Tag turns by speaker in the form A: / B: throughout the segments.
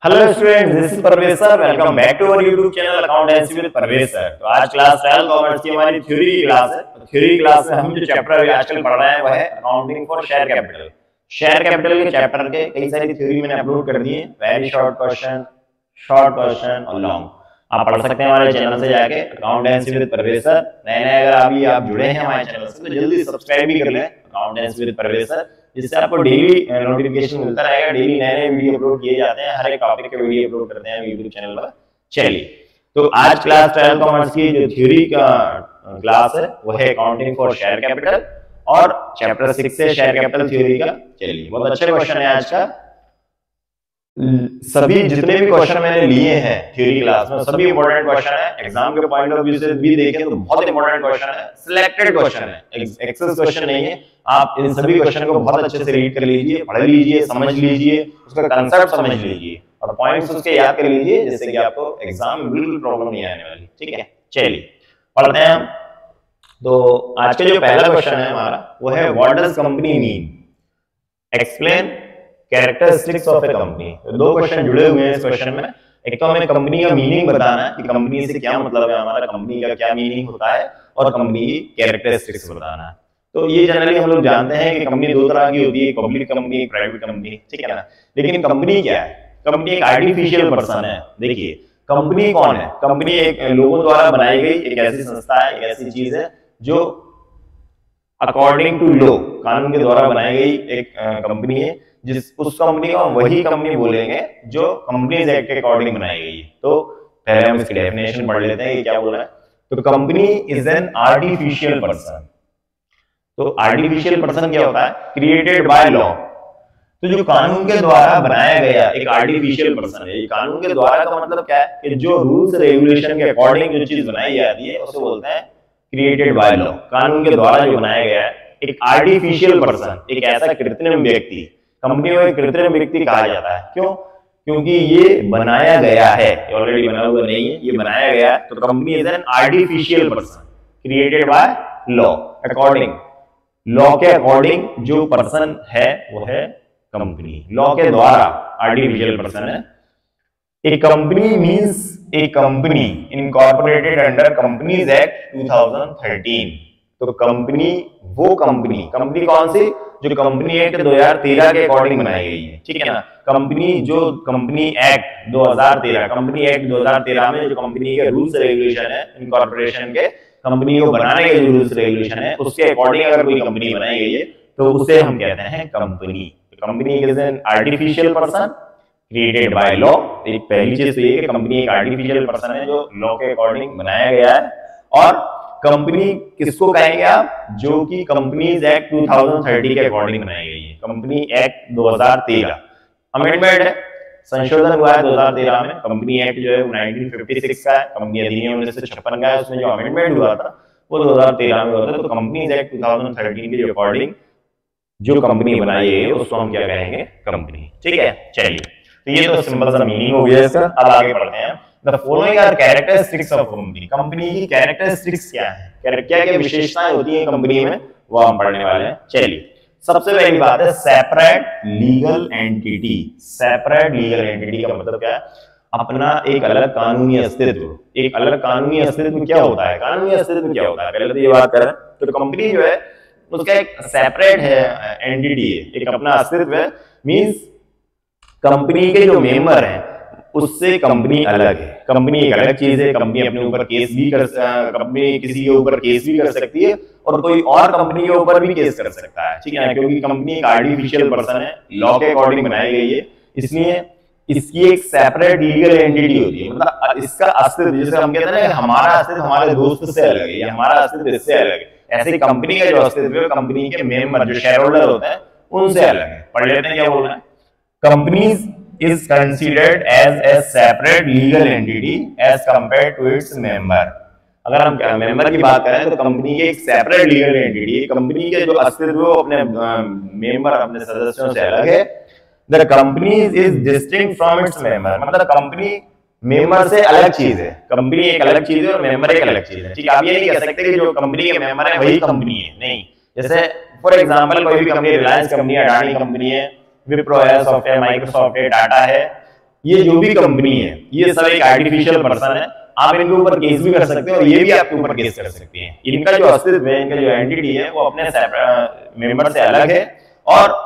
A: Hello students, this is Parvez sir. Welcome back to our YouTube channel accountancy with Parvez sir. तो आज class 12 commerce की हमारी theory की class है। तो थ्योरी क्लास में हम जो चैप्टर अभी आजकल पढ़ रहे हैं वह है accounting for share capital. Share capital के चैप्टर के कई सारी थ्योरी मैंने अपलोड कर दी है, वेरी शॉर्ट क्वेश्चन और लॉन्ग। आप पढ़ सकते हैं हमारे चैनल से जाके अकाउंटेंसी विद परवेज सर। नए अगर अभी आप जुड़े हैं हमारे चैनल से तो जल्दी सब्सक्राइब भी कर लें अकाउंटेंसी विद परवेज सर, जिससे आपको डेली नोटिफिकेशन मिलता रहेगा। डेली नए नए वीडियो अपलोड किए जाते हैं, हर एक टॉपिक के वीडियो अपलोड करते हैं यूट्यूब चैनल पर। चलिए, तो आज क्लास 12 कॉमर्स की जो थ्योरी का क्लास है वो है अकाउंटिंग फॉर शेयर कैपिटल और चैप्टर 6 से शेयर कैपिटल थ्योरी का। चलिए, बहुत अच्छे क्वेश्चन है आज का। सभी जितने भी क्वेश्चन मैंने लिए हैं थ्योरी क्लास में सभी इंपॉर्टेंट क्वेश्चन है। एग्जाम के पॉइंट ऑफ व्यू से भी देखें तो बहुत इंपॉर्टेंट क्वेश्चन है, सिलेक्टेड क्वेश्चन है, एक्सेस क्वेश्चन नहीं है। आप इन सभी क्वेश्चन को बहुत अच्छे से रीड कर लीजिए, पढ़ लीजिए, समझ लीजिए, उसका कांसेप्ट समझ लीजिए और पॉइंट्स उसके याद कर लीजिए, जिससे कि आपको एग्जाम में बिल्कुल प्रॉब्लम नहीं आने वाली। ठीक है, चलिए पढ़ते हैं हम। तो आज का जो पहला क्वेश्चन है हमारा वो है what does company mean, explain characteristics of A company. दो क्वेश्चन जुड़े हुए हैं इस क्वेश्चन में। एक तो हमें कंपनी का मीनिंग बताना है कि कंपनी से क्या मतलब है, हमारा कंपनी का क्या मीनिंग होता है, और कंपनी की कैरेक्टरिस्टिक्स बताना है। तो ये जनरली हम लोग जानते हैं कि कंपनी दो तरह की होती है, पब्लिक कंपनी, प्राइवेट कंपनी, ठीक है ना। लेकिन कंपनी क्या है? कंपनी एक आर्टिफिशियल पर्सन है। देखिए, कंपनी कौन है? कंपनी एक लोगों द्वारा बनाई गई एक ऐसी संस्था है, एक ऐसी चीज है जो अकॉर्डिंग टू लॉ, कानून के द्वारा बनाई गई एक कंपनी है। जिस उस कंपनी को हम वही कंपनी बोलेंगे जो कंपनीज एक्ट के अकॉर्डिंग बनाई गई है। तो पहले हम इसकी डेफिनेशन पढ़ लेते हैं कि क्या बोल रहा है। तो company is an artificial person. तो आर्टिफिशियल पर्सन क्या होता है? Created by law. तो जो कानून के द्वारा बनाया गया एक आर्टिफिशियल पर्सन है। ये कानून के द्वारा का मतलब क्या है कि जो रूल्स रेगुलेशन के अकॉर्डिंग जो चीज बनाई जाती है उसे बोलते हैं क्रिएटेड बाय लॉ। कानून के द्वारा जो बनाया गया है एक आर्टिफिशियल पर्सन, एक ऐसा कृत्रिम व्यक्ति। कंपनी को एक कृत्रिम व्यक्ति कहा जाता है। क्यों? क्योंकि ये बनाया गया है, ऑलरेडी बना हुआ नहीं है, ये बनाया गया है। तो company is an artificial person created by law, according law के अकॉर्डिंग जो पर्सन है वो है कंपनी। लॉ के द्वारा आर्टिफिशियल पर्सन है। A company means a company incorporated under companies act 2013। तो कंपनी वो कंपनी कौन सी? जो कंपनी एक्ट 2013 के अकॉर्डिंग बनाई गई है, ठीक है ना। कंपनी जो कंपनी एक्ट 2013, कंपनी एक्ट 2013 में जो कंपनी के रूल्स रेगुलेशन है इनकॉर्पोरेशन के, कंपनी को बनाने के जो रूल्स रेगुलेशन है उसके अकॉर्डिंग अगर कोई कंपनी बनाई गई है तो उसे हम कहते हैं company. Company is an artificial person created by law. एक पहली चीज तो ये कि कंपनी एक आर्टिफिशियल पर्सन है जो लॉ के अकॉर्डिंग बनाया गया है। और कंपनी किसको कहेंगे आप? जो कि कंपनीज एक्ट 2030 के अकॉर्डिंग बनाई गई है। कंपनी एक्ट 2013 अमेंडमेंट है, संशोधन हुआ है 2013 में। कंपनी एक्ट जो है 1956 का है, कंपनी अधिनियम 1956 का है। उसमें जो अमेंडमेंट हुआ था वो 2013 में हुआ था। तो कंपनीज एक्ट 2013 के अकॉर्डिंग जो कंपनी बनाई है उसको हम क्या कहेंगे? कंपनी। ठीक है, चलिए, तो ये तो सिंपल सा मीनिंग हो गया इसका। अब आगे बढ़ते हैं। The following are characteristics of company. Company की कैरेक्टरिस्टिक्स क्या है, क्या क्या विशेषताएं होती हैं कंपनी में, वो हम पढ़ने वाले हैं। चलिए, सबसे पहली बात है separate legal entity. Separate legal entity का मतलब क्या है? अपना एक अलग कानूनी अस्तित्व। एक अलग कानूनी अस्तित्व क्या होता है? कानूनी अस्तित्व क्या होता है पहले तो ये बात करें। तो कंपनी जो है उसका एक सेपरेट है एंटिटी है, एक अपना अस्तित्व है। मींस कंपनी के जो मेंबर हैं उससे कंपनी अलग है। कंपनी एक अलग चीज है। कंपनी अपने ऊपर केस भी कंपनी किसी के ऊपर केस भी कर सकती है और कोई और कंपनी के ऊपर भी केस कर सकता है, ठीक है ना। क्योंकि कंपनी एक आर्टिफिशियल पर्सन है, लॉ के अकॉर्डिंग बनाई गई है, इसलिए इसकी एक सेपरेट लीगल एंटिटी होती है। मतलब इसका अस्तित्व, जैसे हम कहते हैं ना हमारा अस्तित्व हमारे दोस्त से अलग है या हमारा अस्तित्व इससे अलग है, ऐसे कंपनी का जो अस्तित्व है कंपनी के मेंबर जो शेयर होल्डर होते हैं उनसे अलग है। पढ़ लेते हैं क्या बोल रहे हैं। Companies is considered as a separate legal entity as compared to its member। अगर हम मेंबर की बात करें तो कंपनी की एक सेपरेट लीगल एंटिटी है। कंपनी के जो अस्तित्व है अपने मेंबर, अपने सदस्यों से अलग है। The company is distinct from its member। मतलब कंपनी मेंबर से अलग चीज है। कंपनी एक अलग चीज है और मेंबर एक अलग चीज है, ठीक है। आप ये नहीं कह सकते कि जो कंपनी के मेंबर है वही कंपनी है, नहीं। जैसे फॉर एग्जांपल कोई भी कंपनी, रिलायंस कंपनी है, अडानी कंपनी है, विप्रो है, सॉफ्टवेयर, माइक्रोसॉफ्ट है, टाटा है, ये जो भी कंपनी है ये सब एक आर्टिफिशियल पर्सन है। आप इनके ऊपर केस भी कर सकते हैं और ये भी आपके ऊपर केस कर सकते हैं। इनका जो अस्तित्व है, इनका जो एंटिटी है वो अपने मेंबर से अलग है। और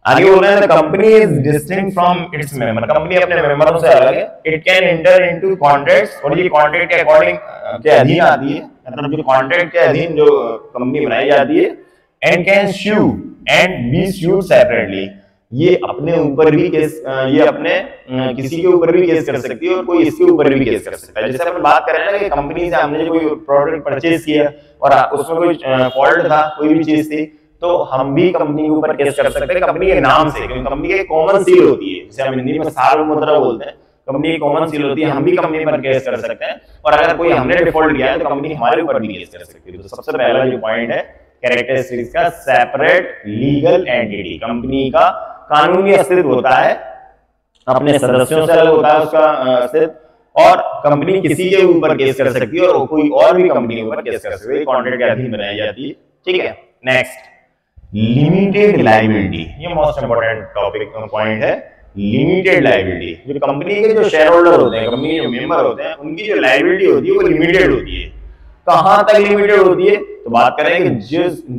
A: आगे बोल रहे हैं company is distinct from its member, company अपने मेंबरों से अलग है। It can enter into contracts, और ये कॉन्ट्रैक्ट के अकॉर्डिंग के अधीन आती है, मतलब जो कॉन्ट्रैक्ट के अधीन जो कंपनी बनाई जाती है। And can sue and be sued separately, ये अपने ऊपर भी केस, ये अपने किसी के ऊपर भी केस कर सकती है और कोई इसके ऊपर भी केस कर सकता है। जैसे अपन बात कर रहे हैं ना कि कंपनी से हमने कोई प्रोडक्ट परचेज किया और उसमें कोई फॉल्ट था, कोई भी चीज थी, तो हम भी कंपनी के ऊपर केस कर सकते हैं कंपनी के नाम से, क्योंकि कंपनी की कॉमन सील होती है, जैसे हम हिंदी में सार्वमुद्रा बोलते हैं, कंपनी की कॉमन सील होती है, हम भी कंपनी पर केस कर सकते हैं। और अगर कोई हमने डिफॉल्ट किया है तो कंपनी हमारे ऊपर भी केस कर सकती है। तो सबसे पहला जो पॉइंट है कैरेक्टरिस्टिक्स का, सेपरेट लीगल एंटिटी, कंपनी का कानूनी अस्तित्व होता है, अपने सदस्यों से अलग होता है उसका अस्तित्व, और कंपनी किसी के ऊपर केस कर सकती है और कोई और भी कंपनी के ऊपर केस कर सकती है, कॉन्ट्रैक्ट के अधीन बनाई जाती है। ठीक है, नेक्स्ट लिमिटेड लायबिलिटी, ये मोस्ट इंपोर्टेंट टॉपिक पॉइंट है। लिमिटेड लायबिलिटी, जो कंपनी के जो शेयर होल्डर होते हैं, कंपनी के जो मेंबर होते हैं, उनकी जो लायबिलिटी होती है वो लिमिटेड होती है। कहां तक लिमिटेड होती है, तो बात करें कि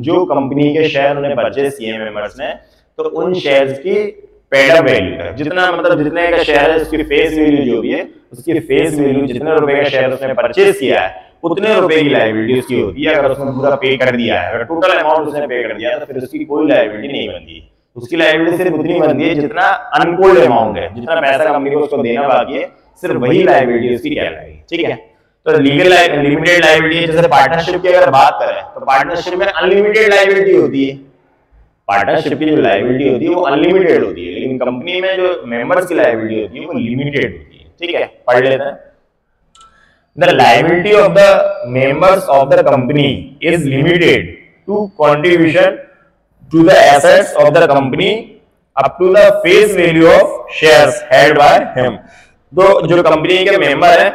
A: जो कंपनी के शेयर उन्हें परचेज किए मेंबर्स ने, तो उन शेयर्स की पेड अप वैल्यू है, जितना मतलब जितने का शेयर है उसकी फेस वैल्यू जो भी है, उसकी फेस वैल्यू जितने रुपए का शेयर उसने परचेज किया है उतने रुपए की लायबिलिटी उसकी होती है। अगर उसने पूरा पे कर दिया है, अगर टोटल अमाउंट उसने पे कर दिया है, तो फिर उसकी कोई लायबिलिटी नहीं बनती। उसकी लायबिलिटी सिर्फ उतनी बनती है जितना अनकोल्ड अमाउंट है, जितना पैसा कंपनी को उसको देना बाकी है, सिर्फ वही लायबिलिटी उसकी कहलाएगी। ठीक है, तो लीगल लिमिटेड लायबिलिटी, जैसे पार्टनरशिप की अगर बात करें तो पार्टनरशिप में अनलिमिटेड लायबिलिटी होती है। पार्टनरशिप की जो लायबिलिटी होती है वो अनलिमिटेड होती है, लेकिन कंपनी में जो मेंबर्स की लायबिलिटी होती है वो लिमिटेड होती है। ठीक है, पढ़ लेते हैं। The liability of the members of the company is limited to contribution to the assets of the company up to the face value of shares held by him। तो जो कंपनी के मेंबर हैं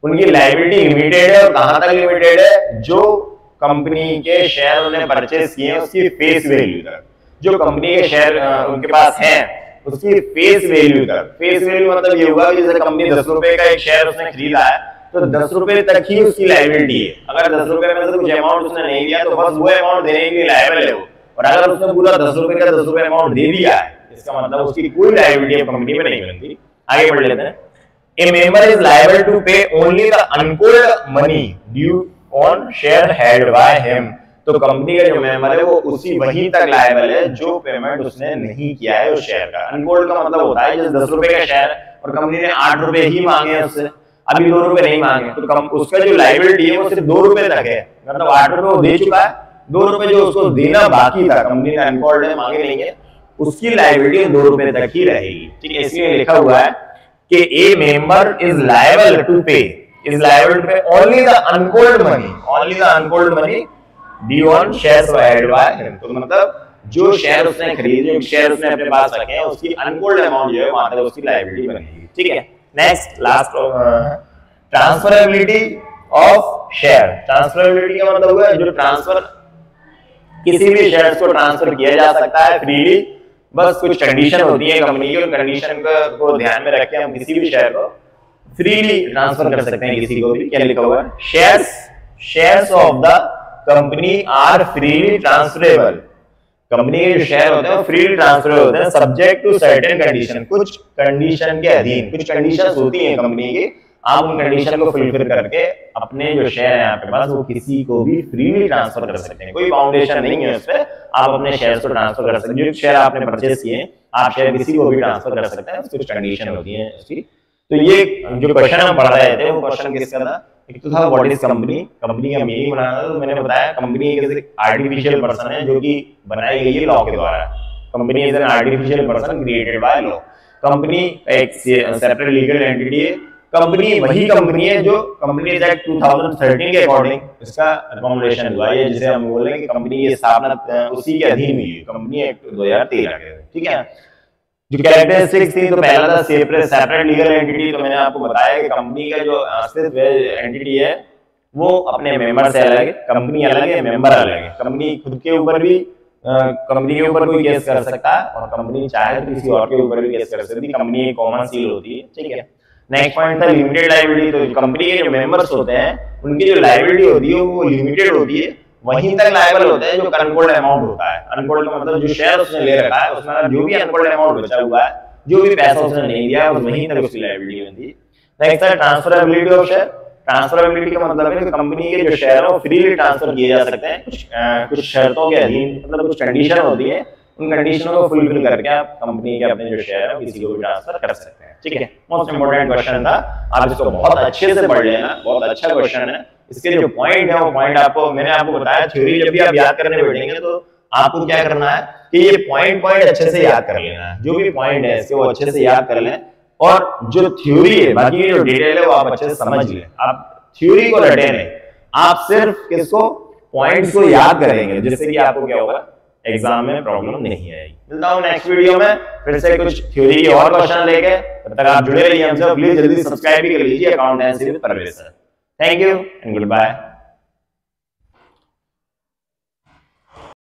A: उनकी लायबिलिटी लिमिटेड है, और कहां तक limited है, जो कंपनी के शेयर उन्हें परचेज किए हैं उसकी फेस वैल्यू तक, जो कंपनी के शेयर उनके पास हैं उसकी फेस वैल्यू तक। फेस वैल्यू मतलब ये हुआ कि जैसे कंपनी 10 रुपए का एक शेयर उसने खरीदा है तो 10 रुपए तक ही उसकी लायबिलिटी है। अगर 10 रुपए में से कुछ अमाउंट उसने नहीं दिया तो बस वो अमाउंट देने के लिए लायबल है वो, और अगर उसने पूरा 10 रुपए का 10 रुपए अमाउंट दे दिया है, इसका मतलब उसकी कोई लायबिलिटी कंपनी में नहीं बनती। आगे बढ़ लेते हैं। A member is liable to pay only the uncalled money due on share held by him। तो कंपनी का जो मेंबर है वो उसी वही तक लायबल है जो पेमेंट उसने नहीं किया है उस शेयर का। अनकोल्ड का मतलब होता है जैसे 10 रुपए का शेयर और कंपनी ने 8 रुपए ही मांगे हैं उससे, अभी 2 रुपए नहीं मांगे, तो उसका जो लायबिलिटी है वो सिर्फ 2 रुपए तक है, मतलब 8 रुपए वो दे चुका है, 2 रुपए जो उसको देना बाकी था, कंपनी ने अनकोल्ड है, मांगे नहीं है, उसकी लायबिलिटी 2 रुपए तक ही रहेगी। ठीक है, इसमें लिखा हुआ है कि a member is liable to pay only the uncalled money due on shares held by him. तो मतलब जो शेयर उसने खरीदे, जो शेयर उसने अपने पास रखे हैं, उसकी अनकोल्ड अमाउंट जो है वहां तक उसकी लायबिलिटी बनेगी। ठीक है, next last transferability of share. Transferability का मतलब हुआ जो ट्रांसफर, किसी भी शेयर्स को ट्रांसफर किया जा सकता है फ्रीली, बस कुछ कंडीशन होती है कंपनी की, उन कंडीशन को ध्यान में रख के हम किसी भी शेयर को फ्रीली ट्रांसफर कर सकते हैं किसी को भी। क्या लिखा हुआ है, shares of the company are freely transferable. Company के जो शेयर होते हैं वो फ्रीली ट्रांसफरेबल होते हैं सब्जेक्ट टू सर्टेन कंडीशन, कुछ कंडीशन के अधीन, कुछ कंडीशंस होती हैं कंपनी की, आप उन कंडीशन को फुलफिल करके अपने जो शेयर है आपके पास वो किसी को भी फ्रीली ट्रांसफर कर सकते हैं। कोई बाउंडेशन नहीं है उस पर, आप अपने शेयर को ट्रांसफर कर सकते हैं। जो शेयर आपने परचेज किए आप शेयर किसी को भी ट्रांसफर कर सकते हैं, कुछ कंडीशन होती है उसकी। तो ये जो क्वेश्चन हम पढ़ रहे थे वो क्वेश्चन किसका था, एक तो था व्हाट इज कंपनी, कंपनी का मीनिंग बनाना था। तो मैंने बताया कंपनी एक आर्टिफिशियल पर्सन है जो कि बनाई गई है लॉ के द्वारा। Company is an artificial person created by law. Company एक सेपरेट लीगल एंटिटी है। कंपनी वही कंपनी है जो कंपनीज एक्ट 2013 के अकॉर्डिंग इसका रिकमेंडेशन हुआ है, जिसे हम बोल रहे हैं कि कंपनी की स्थापना उसी के अधीन हुई है, कंपनी एक्ट 2013 के। ठीक है, जो कैरेक्टरिस्टिक्स थी तो पहला था सेपरेट लीगल एंटिटी। तो मैंने आपको बताया कि कंपनी का जो अस्तित्व एंटिटी है वो अपने मेंबर से अलग है, कंपनी अलग है, मेंबर अलग है। कंपनी खुद के ऊपर भी कंपनी के ऊपर कोई केस कर सकता है और कंपनी चाहे तो किसी और के ऊपर भी केस कर सकती है। कंपनी एक कॉमन सील होती है, ठीक है। नेक्स्ट पॉइंट था लिमिटेड लायबिलिटी। तो कंपनी के जो मेंबर्स होते हैं उनकी जो लायबिलिटी होती है वो लिमिटेड होती है, वहीं तक लायबल होते हैं जो अनकोल्ड अमाउंट होता है। अनकोल्ड का मतलब जो शेयर उसने ले रखा है उसमें जो भी अनकोल्ड अमाउंट बचा हुआ है, जो भी पैसा उसने नहीं दिया है, वहीं तक उसकी लायबिलिटी बनती है। नेक्स्ट है ट्रांसफरेबिलिटी ऑफ शेयर। ट्रांसफरेबिलिटी का मतलब है कि कंपनी के जो शेयर है फ्रीली ट्रांसफर किए जा सकते हैं कुछ शर्तों के अधीन, मतलब कुछ कंडीशन होती है, उन कंडीशनों को फुलफिल करके आप कंपनी के अपने जो शेयर है किसी को भी ट्रांसफर कर सकते हैं, ठीक है। मोस्ट इंपोर्टेंट क्वेश्चन था, आप इसको बहुत अच्छे से पढ़ लेना, बहुत अच्छा क्वेश्चन है। इसके जो पॉइंट है वो पॉइंट आपको मैंने आपको बताया, थ्योरी जब भी आप याद करने बैठेंगे तो आपको क्या करना है कि ये पॉइंट अच्छे से याद कर लेना है। जो भी पॉइंट है इसके वो अच्छे से याद कर लें, और जो थ्योरी है बाकी जो डिटेल है वो आप अच्छे से समझ लें। आप थ्योरी को रटे नहीं, आप सिर्फ किसको पॉइंट्स को याद करेंगे, जिससे कि आपको क्या होगा एग्जाम में प्रॉब्लम नहीं आएगी। मिलता हूं नेक्स्ट वीडियो में फिर से कुछ थ्योरी के और क्वेश्चन लेके। तब तक आप जुड़े रहिए हमसे, प्लीज जल्दी सब्सक्राइब भी कर लीजिए accountancy with Parvez sir. Thank you and good bye.